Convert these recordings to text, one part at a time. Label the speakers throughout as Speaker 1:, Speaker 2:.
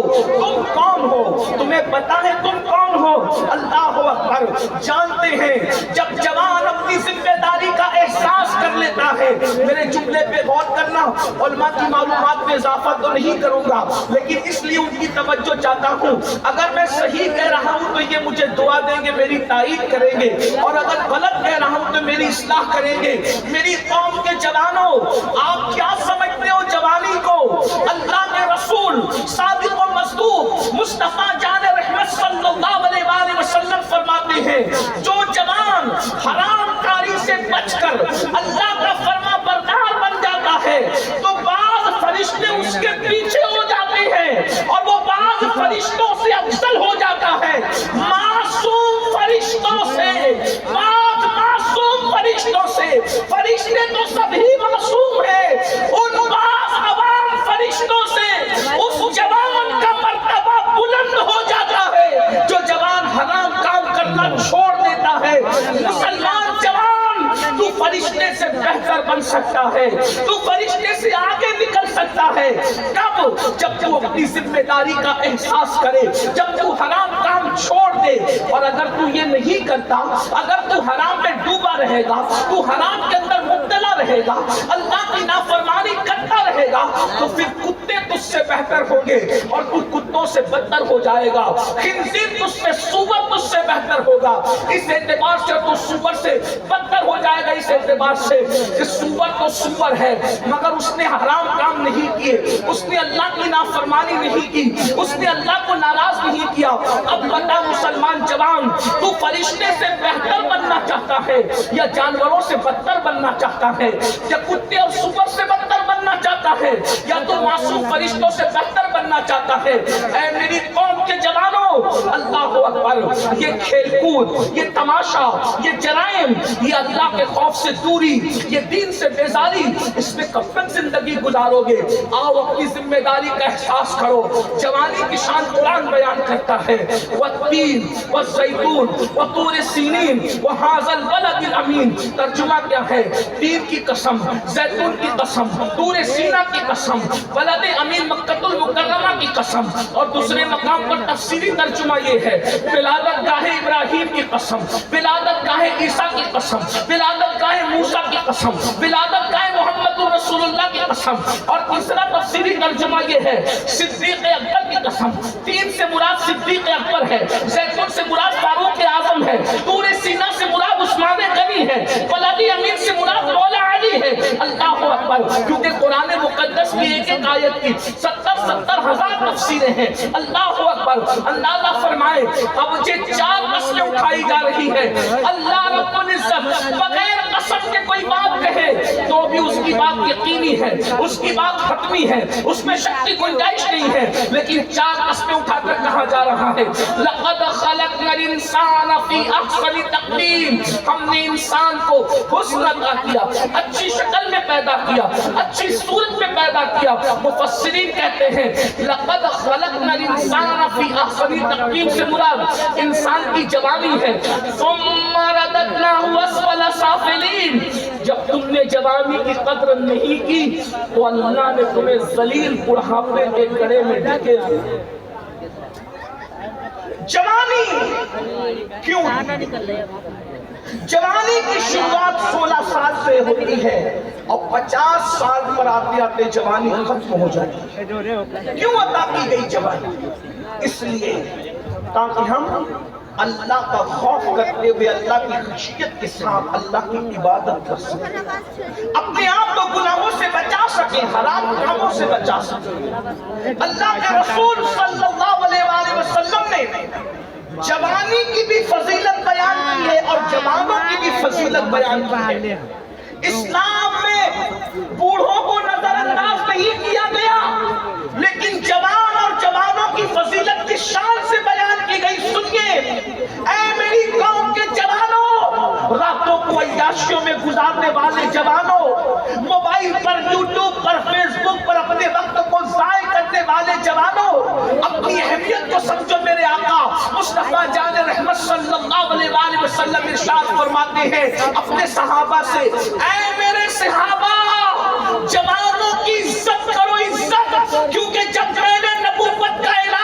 Speaker 1: کرو تم کون ہو, تمہیں پتا ہے تم کون ہو. اللہ اکبر. جانتے ہیں جب جوان اپنی ذمہ داری کا احساس کر لیتا ہے, میرے جملے پہ غور کرنا, علماء کی معلومات میں اضافہ تو نہیں کروں گا لیکن اس لیے ان کی توجہ چاہتا ہوں, اگر میں صحیح کہہ رہا ہوں تو یہ مجھے دعا دیں گے, میری تائید کریں گے, اور اگر غلط کہہ رہا ہوں تو میری اصلاح کریں گے. میری قوم کے جوانوں, آپ کیا سمجھتے ہو جوانی کو؟ اللہ کے رسول صادق و مصدوق مصطفیٰ جان رحمت صلی اللہ علیہ وآلہ وسلم فرماتے ہیں, جو جوان حرام کاری سے بچ کر اللہ کا فرما بردار بن جاتا ہے تو بعض فرشتے اس کے پیچھے ہو جاتے ہیں اور وہ بعض فرشتوں سے افضل ہو جاتا ہے. معصوم فرشتوں سے, بعض معصوم فرشتوں سے, فرشتے تو سبھی معصوم ہیں, ان بعض عوام فرشتوں سے اس جوان کا مرتبہ بلند ہو جاتا ہے جو جوان حرام کام کرنا چھوڑ دیتا ہے. مسلمان جوان, تو فرشتے سے بہتر بن سکتا ہے, تو فرشتے سے آگے نکل سکتا ہے. کب؟ جب تو اپنی ذمہ داری کا احساس کرے, جب تو حرام کام چھوڑ دے. اور اگر تو یہ نہیں کرتا, اگر تو حرام میں ڈوبا رہے گا, تو حرام کے اندر مبتلا رہے گا, اللہ کی نافرمانی کرتا رہے گا, تو پھر کتے تجھ سے بہتر ہوں گے اور تو کتوں سے بدتر ہو جائے گا. خنزیر تجھ سے, سور تجھ سے بہتر ہوگا. اس اعتبار سے تو سور سے بدتر ہو جائے گا, اس اعتبار سے کہ سور تو سور ہے مگر اس نے حرام کام نہیں کیے, اس نے اللہ کی نافرمانی نہیں کی, اس نے اللہ کو ناراض نہیں کیا. اب بتا مسلمان جوان, تو فرشتے سے بہتر بننا چاہتا ہے یا جانوروں سے بدتر بننا چاہتا ہے, یا کتے اور سور سے بدتر بننا چاہتا ہے, یا تو معصوم فرشتوں سے بہتر بننا چاہتا ہے؟ اے میری قوم کے جوانوں, اللہ اکبر. یہ کھیل کود, یہ تماشا, یہ جرائم, یہ اللہ کے خوف سے دوری, یہ دین سے بیزاری, اس میں کب تک زندگی گزارو گے؟ آؤ اپنی ذمہ داری کا احساس کرو. جوانی کی شان قرآن بیان کرتا ہے, والتین والزیتون وطور سینین وہذا البلد الامین. ترجمہ کیا ہے؟ تین کی قسم, زیتون کی قسم, طور سینا کی قسم, بلد امین مکہ المکرمہ کی قسم. اور دوسرے مقام پر تفسیری ترجمہ یہ ہے, ولادت گاہ ابراہیم کی قسم, ولادت گاہ عیسیٰ کی قسم, ولادت گاہ موسیٰ کی قسم, ولادت گاہ محمد رسول اللہ کی قسم. اور تیسرا تفسیری ترجمہ یہ ہے, صدیق اکبر کی قسم. تین سے مراد صدیق اکبر ہے, زیتون سے مراد فاروق اعظم ہے, طور سینا سے مراد عثمان غنی ہے, بلد امین سے مراد مولا علی ہے. اللہ اکبر. کیونکہ قرآن مقدس کی ایک ایک آیت کی 70,000 تفسیریں ہیں. اللہ اکبر. اندازہ فرمائے, اب یہ 4 نسلیں اٹھائی جا رہی ہے. اللہ رب العزت بغیر قسم کے کوئی بات کہے تو بھی اس کی بات یقینی ہے, اس کی بات حتمی ہے, اس میں شک کی گنجائش نہیں ہے. لیکن 4 قسمیں اٹھا کر کہا جا رہا ہے, لقد خلقنا الانسان فی احسن تقویم. ہم نے انسان کو حسن عطا کیا, اچھی شکل میں پیدا کیا, اچھی صورت میں پیدا کیا. مفسرین کہتے ہیں لقد خلقنا الانسان فی احسن تقویم سے مراد انسان کی جوانی ہے. ثم رددناہ اسفل سافلین. جب تم نے جوانی کی قدر نہیں کی تو اللہ نے تمہیں ذلیل بڑھاپے کے گڑھے میں ڈھکے دیا. جوانی کیوں؟ جوانی کی شروعات 16 سال سے ہوتی ہے اور 50 سال پر آتے آتے جوانی ختم ہو جاتی ہے. کیوں عطا کی گئی جوانی؟ اس لیے تاکہ ہم اللہ کا خوف کرتے ہوئے اللہ کی خشیت کے ساتھ اللہ کی عبادت کر سکیں, اپنے آپ کو گناہوں سے بچا سکیں, حرام کاموں سے بچا سکیں. اللہ کے رسول صلی اللہ علیہ وآلہ وسلم نے جوانی کی بھی فضیلت بیان کی ہے اور جوانوں کی بھی فضیلت بیان کی ہے. اسلام میں بوڑھوں کو نظر انداز نہیں کیا گیا, لیکن جوان اور جوانوں کی فضیلت کی شان سے بیان کی گئی. سنیے اے میری قوم کے جوانوں, راتوں کو عیاشیوں میں گزارنے والے جوانوں, موبائل پر, یوٹیوب پر, فیس بک پر اپنے وقت کو ضائع کرنے والے جوانوں, اپنی اہمیت کو سمجھو. میرے آقا مصطفیٰ جان رحمت صلی اللہ علیہ وآلہ وسلم ارشاد فرماتے ہیں اپنے صحابہ سے, اے میرے صحابہ, جوانوں کی عزت کرو, عزت. کیونکہ جب میں نے نبوت کا اعلان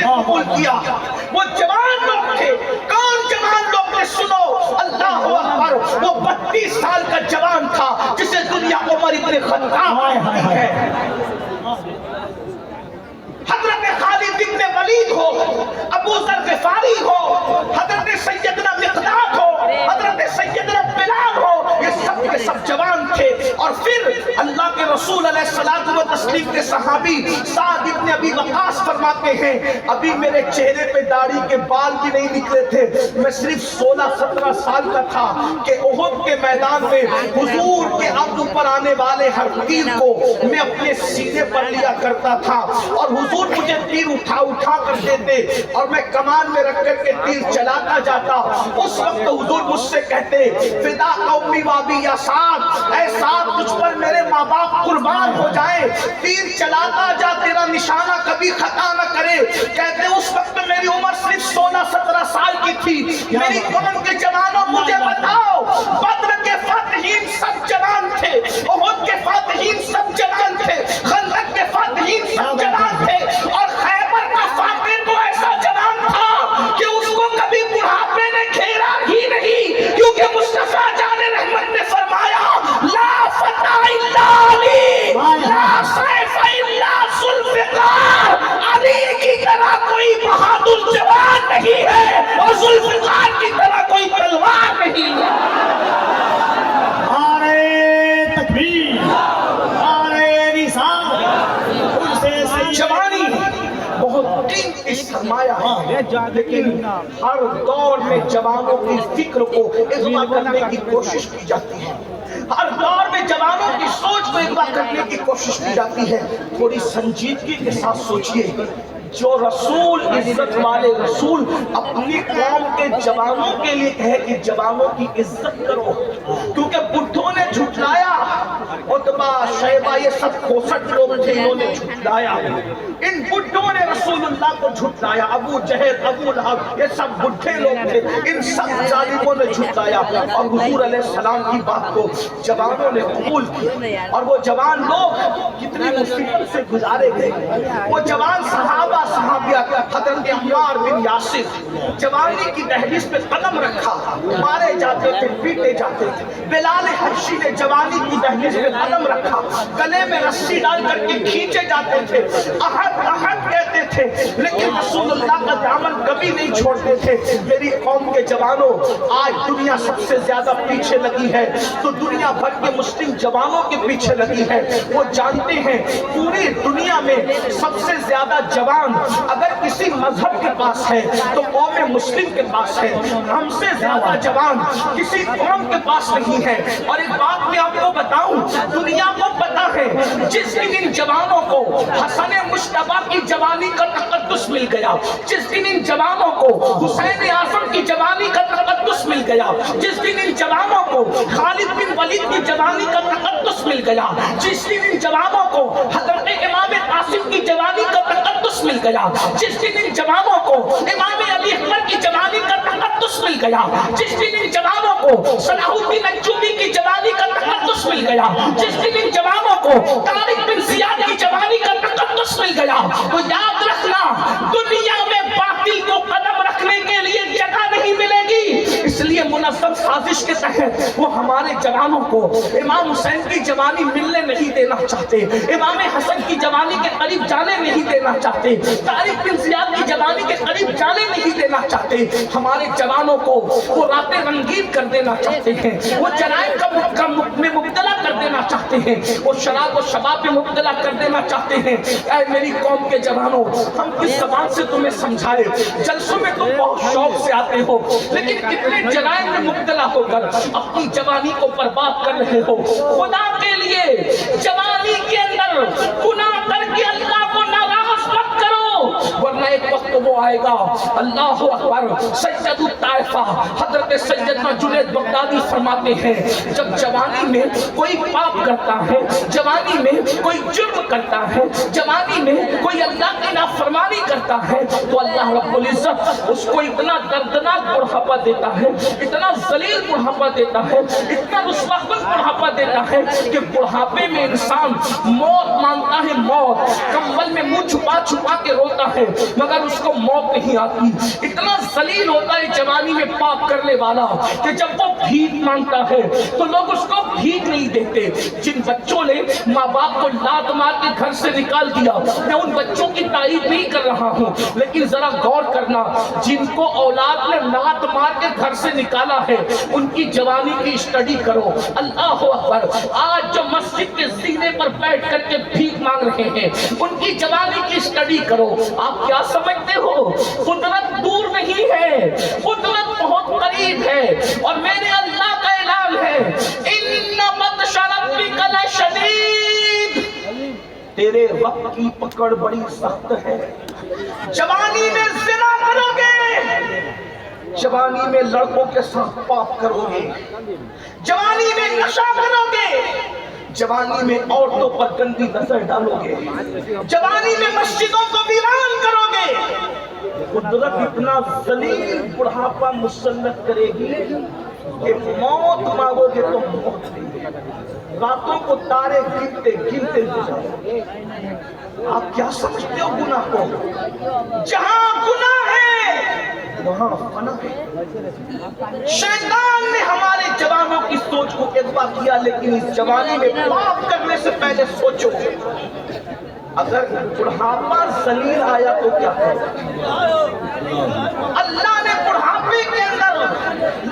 Speaker 1: نے قبول کیا. وہ جوان لوگ تھے. کون جوان لوگ تھے؟ سنو اللہ اکبر. وہ 32 سال کا جوان تھا جسے دنیا عمر ابن خطاب کہتی ہے. حضرت خالد بن ولید ہو، ابو ذر غفاری ہو، حضرت سیدنا مقداد ہو، حضرت سیدنا بلال ہو، یہ سب کے سب جوان تھے. اور پھر اللہ کے رسول علیہ الصلوۃ والتسلیم کے صحابی سعد بن ابی وقاص فرماتے ہیں ابھی میرے چہرے پہ داڑھی کے بال بھی نہیں نکلے تھے، میں صرف 16-17 سال کا تھا کہ احد کے میدان میں حضور کے ابرو پر آنے والے ہر تیر کو میں اپنے سینے پر لیا کرتا تھا اور حضور مجھے تیر اٹھا کر دیتے اور میں کمان میں رکھ کر کے تیر چلاتا جاتا. اس وقت حضور مجھ سے کہتے فدا قومی وابی یا سعد، اے سعد تجھ پر میرے ماں باپ قربان ہو جائیں، تیر چلاتا جا تیرا نشانہ کبھی خطا نہ کرے. کہتے اس وقت میری عمر صرف 16-17 سال کی تھی. میری قوم کے جوانوں مجھے بتاؤ، بدر کے فاتحین سب جوان تھے، احد کے فاتحین سب جوان تھے، خندق کے فاتحین سب جوان تھے، اور خیبر کا فاتح تو ایسا جوان تھا کہ اس کو کبھی بڑھاپے نے گھیرا ہی نہیں، کیونکہ مصطفیٰ جان رحمت نے فرمایا لا فتح الا علی، لا سیف الا ذوالفقار. علی کی طرح کوئی بہادر جوان نہیں ہے اور ذوالفقار کی طرح کوئی تلوار نہیں ہے. جوانی بہت قیمتی سرمایہ ہے، لیکن ہر دور میں جوانوں کی فکر کو اغوا کرنے کی کوشش کی جاتی ہے، ہر دور میں جوانوں کی سوچ کو اغوا کرنے کی کوشش کی جاتی ہے. تھوڑی سنجیدگی کے ساتھ سوچئے، جو رسول عزت والے رسول اپنی قوم کے جوانوں کے لیے کہے کہ جوانوں کی عزت کرو، کیونکہ بڈھوں نے جھٹلایا، عتبہ شیبہ یہ سب 65 لوگ تھے، انہوں نے جھٹلایا. ان بڈھوں نے رسول اللہ کو جھٹلایا. ابو جہل، ابو لہب، یہ سب بڈھے لوگ تھے، ان سب ظالموں نے جھٹلایا. اور حضور علیہ السلام کی بات کو جوانوں نے قبول کیا. اور وہ جوان لوگ کتنی مصیبت سے گزارے گئے. وہ جوان صحابہ صحابیہ، حضرت عمار بن یاسر جوانی کی دہلیز پہ قدم رکھا، مارے جاتے تھے، پیٹے جاتے تھے. بلال حبشی نے جوانی کی دہلیز پہ قدم رکھا، گلے میں رسی ڈال کر کے کھینچے جاتے تھے، احد احد کہتے تھے، لیکن رسول اللہ کا دامن کبھی نہیں چھوڑتے تھے. میری قوم کے جوانوں، آج دنیا سب سے زیادہ پیچھے لگی ہے تو دنیا بھر کے مسلم جوانوں کے پیچھے لگی ہے. وہ جانتے ہیں پوری دنیا میں سب سے زیادہ جوان اگر کسی مذہب کے پاس ہے تو قوم مسلم کے پاس ہے. ہم سے زیادہ جوان کسی قوم کے پاس نہیں ہے. اور ایک بات میں آپ کو بتاؤں، دنیا کو پتا ہے جس دن ان جوانوں کو حسن مجتبیٰ کی جوانی کا تقدس مل گیا، جس دن ان جوانوں کو حسین اعظم کی جوانی کا تقدس مل گیا، جس دن ان جوانوں کو خالد بن ولید کی جوانی کا تقدس مل گیا، جس دن ان جوانوں کو حضرت امام قاسم کی جوانی کا تقدس مل گیا، جس دن ان جوانوں کو امام علی اکبر کی جوانی کا تقدس مل گیا، جس دن ان جوانوں کو صلاح الدین ایوبی کی جوانی کا تقدس مل گیا، جس دن ان جوانوں کو طارق بن زیاد کی جوانی کا تقدس مل گیا، تو یاد رکھنا دنیا میں باطل کو قدم رکھنے کے لیے جگہ نہیں ملے گی. اس لیے منظم سازش کے تحت وہ ہمارے جوانوں کو امام حسین کی جوانی ملنے نہیں دینا چاہتے، امام حسن کی جوانی کے قریب جانے نہیں دینا چاہتے، طارق بن زیاد کی جوانی کے قریب جانے نہیں دینا چاہتے. ہمارے جوانوں کو وہ راتیں رنگین کر دینا چاہتے ہیں، وہ جرائم میں مبتلا کر دینا چاہتے ہیں، وہ شراب و شباب میں مبتلا کر دینا چاہتے ہیں. اے میری قوم کے جوانوں، ہم کس زبان سے تمہیں سمجھائے؟ جلسوں میں تم بہت شوق سے آتے ہو، لیکن کتنے جرائم میں مبتلا ہو کر اپنی جوانی کو برباد کر رہے ہو. خدا کے لیے جوانی کے اندر گناہ کر کے اللہ کو ناراض مت کرو، ورنہ ایک وقت وہ آئے گا. اللہ اکبر. سید الطائفہ حضرت سیدنا جنید بغدادی فرماتے ہیں جب جوانی میں کوئی پاپ کرتا ہے، جوانی میں کوئی جرم کرتا ہے، جوانی میں کوئی اللہ کی نافرمانی کرتا ہے، تو اللہ رب العزت اس کو اتنا دردناک بڑھاپا دیتا ہے، اتنا ذلیل بڑھاپا دیتا ہے، اتنا رسوا کن بڑھاپا دیتا ہے کہ بڑھاپے میں انسان موت مانگتا ہے، موت کمبل میں منہ چھپا چھپا کے روتا ہے، مگر اس کو کو موت نہیں آتی. اتنا ذلیل ہوتا ہے جوانی میں پاپ کرنے والا کہ جب وہ بھیک مانگتا ہے تو لوگ اس کو بھیک نہیں دیتے. جن بچوں نے ماں باپ کو لات مار کے گھر سے نکال دیا, میں ان بچوں کی تعریف نہیں کر رہا ہوں, لیکن ذرا غور کرنا, جن کو اولاد نے لات مار کے گھر سے نکالا ہے ان کی جوانی کی اسٹڈی کرو. اللہ اکبر. آج جو مسجد کے زینے پر بیٹھ کر کے بھیک مانگ رہے ہیں ان کی جوانی کی اسٹڈی کرو. آپ کیا سمجھتے ہو؟ قدرت دور نہیں ہے, قدرت بہت قریب ہے. اور میرے اللہ کا اعلان ہے, ان بطش ربک لشدید, تیرے رب کی پکڑ بڑی سخت ہے. جوانی میں زنا کرو گے, جوانی میں لڑکوں کے ساتھ پاپ کرو گے, جوانی میں نشہ کرو گے, جوانی میں عورتوں پر گندی نظر ڈالو گے, جوانی میں مسجدوں کو ویران کرو گے. قدرت اتنا ذلیل بڑھاپا مسلط کرے گی کہ موت مانگو گے تو موت دے گی. راتوں کو تارے گنتے گنتے گزارو گے. آپ کیا سمجھتے ہو گناہ کو؟ جہاں گناہ ہے وہاں فنا ہے. شیطان نے ہمارے جوانوں کی سوچ کو اغوا کیا, لیکن اس جوانی میں پاپ کرنے سے پہلے سوچو, اگر بڑھاپا ذلیل آیا تو کیا کرو؟ اللہ نے بڑھاپے کے اندر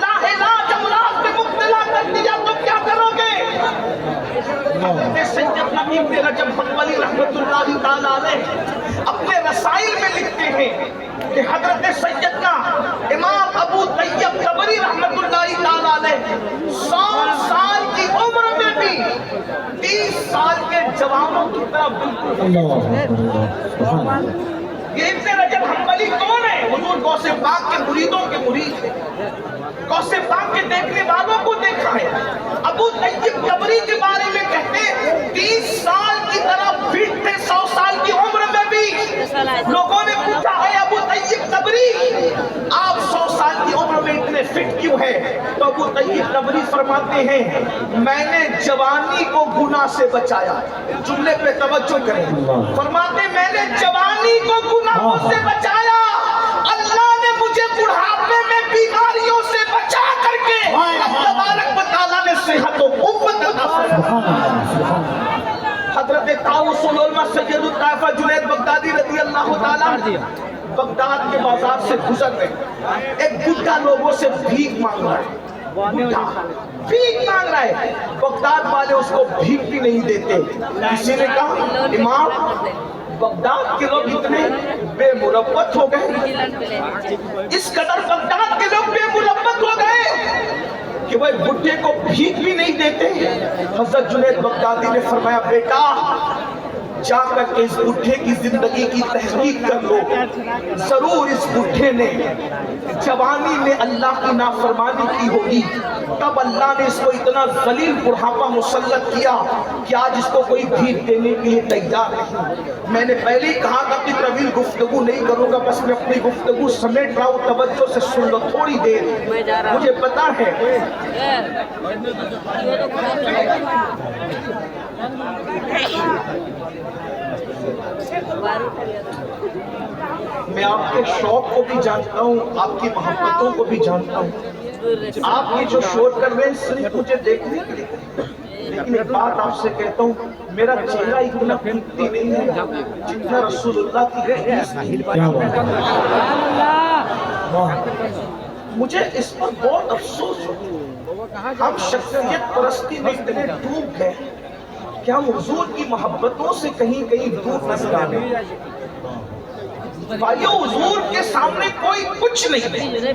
Speaker 1: لاعلاج امراض میں مبتلا کر دیا تو کیا کرو گے؟ حضرت سید نبی رجب حنبلی رحمۃ اللہ تعالی علیہ اپنے رسائل میں لکھتے ہیں کہ حضرت سیدنا امام ابو طیب طبری رحمۃ اللہ تعالی علیہ 100 سال کی عمر میں بھی 30 سال کے جوانوں کی طرح بالکل. یہ ابن رجب حنبلی کون ہے؟ حضور غوث پاک کے مریدوں کے مرید ہیں, غوث پاک کے دیکھنے والوں کو دیکھا ہے. ابو طیب طبری کے بارے میں کہتے 30 سال کی طرح فٹ تھے, 100 سال کی عمر میں بھی. لوگوں نے پوچھا ہے ابو طیب طبری آپ 100 سال کی عمر میں اتنے فٹ کیوں ہے؟ تو ابو طیب طبری فرماتے ہیں میں نے جوانی کو گناہ سے بچایا. جملے پہ توجہ کریں. فرماتے میں نے جوانی کو گناہوں سے بچایا, اللہ نے مجھے بڑھاپے میں بیماریوں سے بچا کر کے تبارک و تعالیٰ نے صحت و قوت عطا فرمایا. حضرت طاؤس العلماء سید الطائفہ جنید بغدادی رضی اللہ تعالیٰ بغداد کے بازار سے گزر رہے, ایک بڈھا لوگوں سے بھیک مانگ رہا ہے, بھیک مانگ رہا ہے. بغداد والے اس کو بھیک بھی نہیں دیتے. کسی نے کہا امام بغداد کے لوگ اتنے بے مربت ہو گئے, اس قدر بغداد کے لوگ بے مربت ہو گئے کہ وہ بڈھے کو بھیک بھی نہیں دیتے. حضرت جنید بغدادی نے فرمایا بیٹا جا کر کے اس بڈھے کی زندگی کی تحقیق کر لو, ضرور اس بڈھے نے جوانی میں اللہ کی نافرمانی کی ہوگی, تب اللہ نے اس کو اتنا ذلیل بڑھاپا مسلط کیا کہ آج اس کو کوئی بھیک دینے کے لیے تیار نہیں. میں نے پہلے ہی کہا تھا کہ طویل گفتگو نہیں کروں گا, بس میں اپنی گفتگو سمیٹ رہا ہوں, توجہ سے سن لو تھوڑی دیر. مجھے پتا ہے میں آپ کے شوق کو بھی جانتا ہوں, آپ کی محبتوں کو بھی جانتا ہوں. آپ یہ جو شور کر رہے ہیں صرف مجھے دیکھنے کے لیے, لیکن ایک بات آپ سے کہتا ہوں, میرا چہرہ اتنا قیمتی نہیں ہے جتنا رسول اللہ کی حدیث کی. مجھے اس پر بہت افسوس ہوتا ہے, ہم شخصیت پرستی میں اتنے ڈوب گئے کہ ہم حضور کی محبتوں سے کہیں کہیں دور نظر آنے. بھائیو حضور کے سامنے کوئی کچھ نہیں ہے.